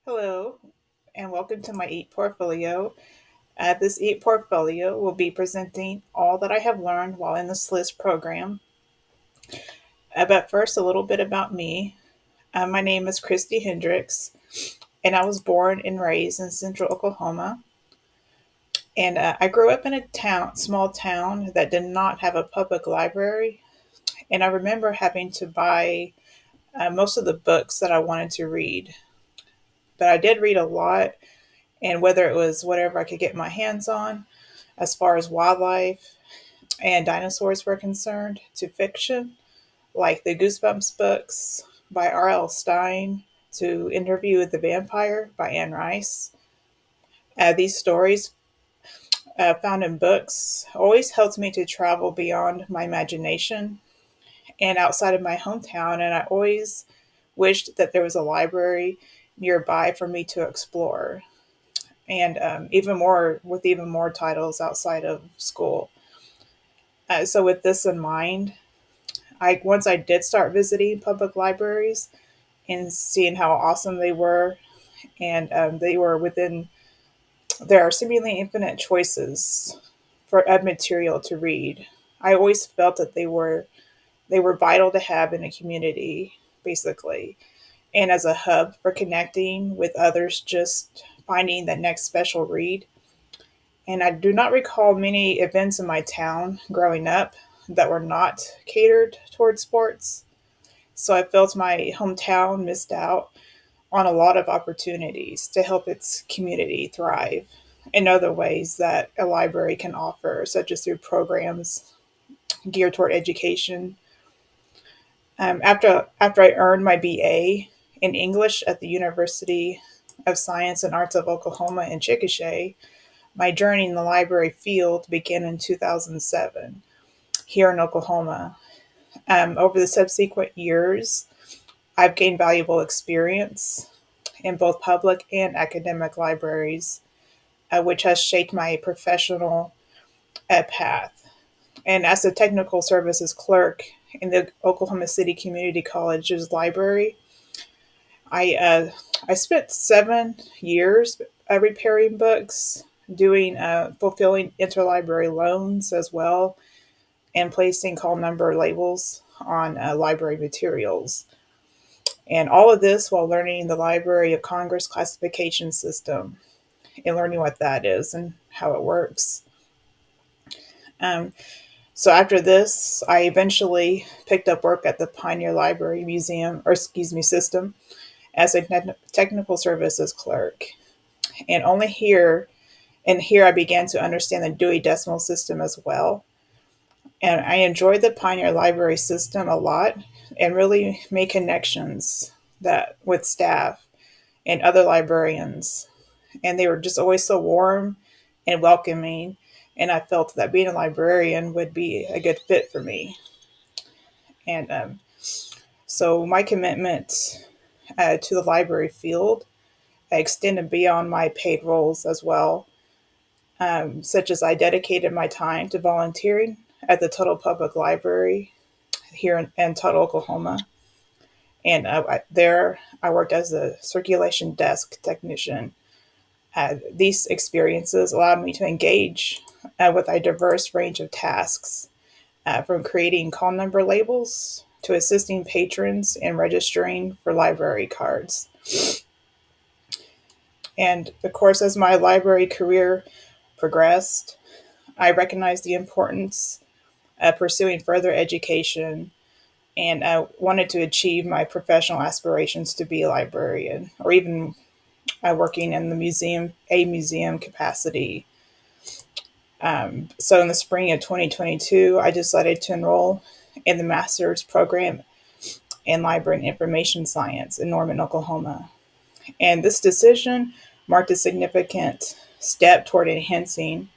Hello, and welcome to my ePortfolio. This ePortfolio will be presenting all that I have learned while in the SLIS program. But first, a little bit about me. My name is Kristi Hendricks, and I was born and raised in central Oklahoma. And I grew up in a small town that did not have a public library. And I remember having to buy most of the books that I wanted to read. But I did read a lot, and whether it was whatever I could get my hands on, as far as wildlife and dinosaurs were concerned, to fiction, like the Goosebumps books by R.L. Stine, to Interview with the Vampire by Anne Rice. These stories found in books always helped me to travel beyond my imagination and outside of my hometown, and I always wished that there was a library nearby for me to explore, and even more titles outside of school. So with this in mind, I once I did start visiting public libraries and seeing how awesome they were, and they were within. There are seemingly infinite choices for of material to read. I always felt that they were vital to have in a community, basically, and as a hub for connecting with others, just finding that next special read. And I do not recall many events in my town growing up that were not catered towards sports. So I felt my hometown missed out on a lot of opportunities to help its community thrive in other ways that a library can offer, such as through programs geared toward education. After I earned my BA in English at the University of Science and Arts of Oklahoma in Chickasha, my journey in the library field began in 2007 here in Oklahoma. Over the subsequent years, I've gained valuable experience in both public and academic libraries, which has shaped my professional path. And as a technical services clerk in the Oklahoma City Community College's library, I spent 7 years repairing books, doing fulfilling interlibrary loans as well, and placing call number labels on library materials. And all of this while learning the Library of Congress classification system and learning what that is and how it works. Um, so after this, I eventually picked up work at the Pioneer Library Museum, or excuse me, system as a technical services clerk. And only here, and here I began to understand the Dewey Decimal System as well. And I enjoyed the Pioneer Library system a lot and really made connections that with staff and other librarians. And they were just always so warm and welcoming. And I felt that being a librarian would be a good fit for me. And so my commitment to the library field extended beyond my paid roles as well, such as I dedicated my time to volunteering at the Tuttle Public Library here in Tuttle, Oklahoma. And there I worked as a circulation desk technician. These experiences allowed me to engage with a diverse range of tasks, from creating call number labels to assisting patrons in registering for library cards. And of course, as my library career progressed, I recognized the importance of pursuing further education, and I wanted to achieve my professional aspirations to be a librarian or even working in a museum capacity. So in the spring of 2022, I decided to enroll in the master's program in library and information science in Norman, Oklahoma. And this decision marked a significant step toward enhancing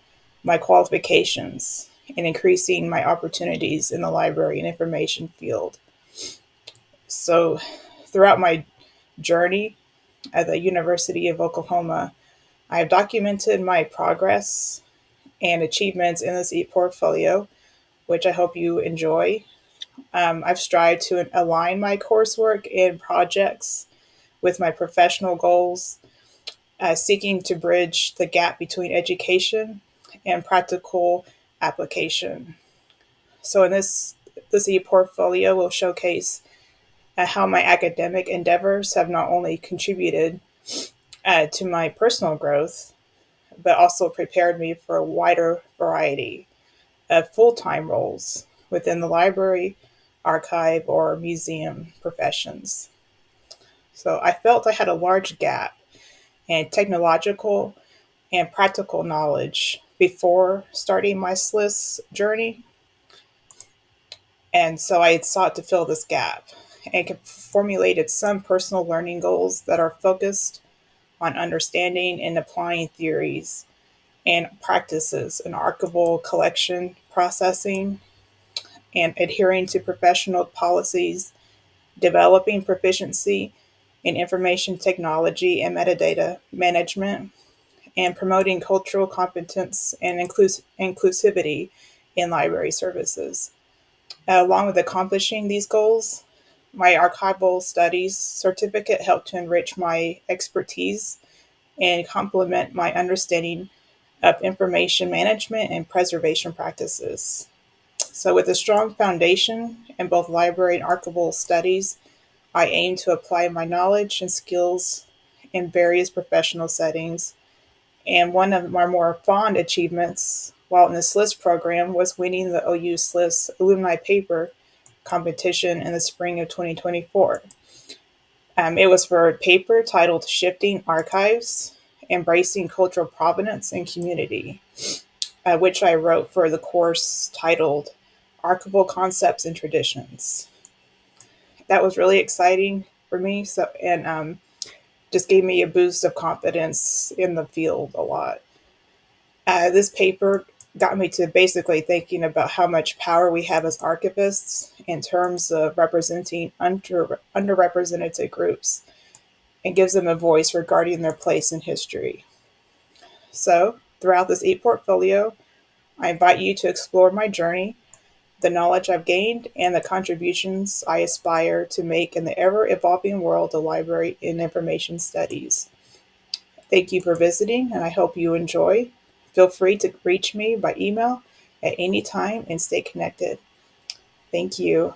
my qualifications and increasing my opportunities in the library and information field. So, throughout my journey at the University of Oklahoma, I have documented my progress and achievements in this ePortfolio, which I hope you enjoy. I've strived to align my coursework and projects with my professional goals, seeking to bridge the gap between education and practical application. So in this ePortfolio will showcase how my academic endeavors have not only contributed to my personal growth, but also prepared me for a wider variety of full-time roles within the library, archive, or museum professions. So I felt I had a large gap in technological and practical knowledge before starting my SLIS journey. And so I had sought to fill this gap and formulated some personal learning goals that are focused on understanding and applying theories and practices in archival collection, processing, and adhering to professional policies, developing proficiency in information technology and metadata management, and promoting cultural competence and inclusivity in library services. Along with accomplishing these goals, my archival studies certificate helped to enrich my expertise and complement my understanding of information management and preservation practices. So, with a strong foundation in both library and archival studies, I aim to apply my knowledge and skills in various professional settings. And one of my more fond achievements while in the SLIS program was winning the OU SLIS alumni paper competition in the spring of 2024. It was for a paper titled Shifting Archives, Embracing Cultural Provenance and Community, which I wrote for the course titled Archival Concepts and Traditions. That was really exciting for me, and just gave me a boost of confidence in the field a lot. This paper got me to basically thinking about how much power we have as archivists in terms of representing underrepresented groups and gives them a voice regarding their place in history. So, throughout this ePortfolio, I invite you to explore my journey, the knowledge I've gained, and the contributions I aspire to make in the ever evolving world of library and information studies. Thank you for visiting, and I hope you enjoy. Feel free to reach me by email at any time and stay connected. Thank you.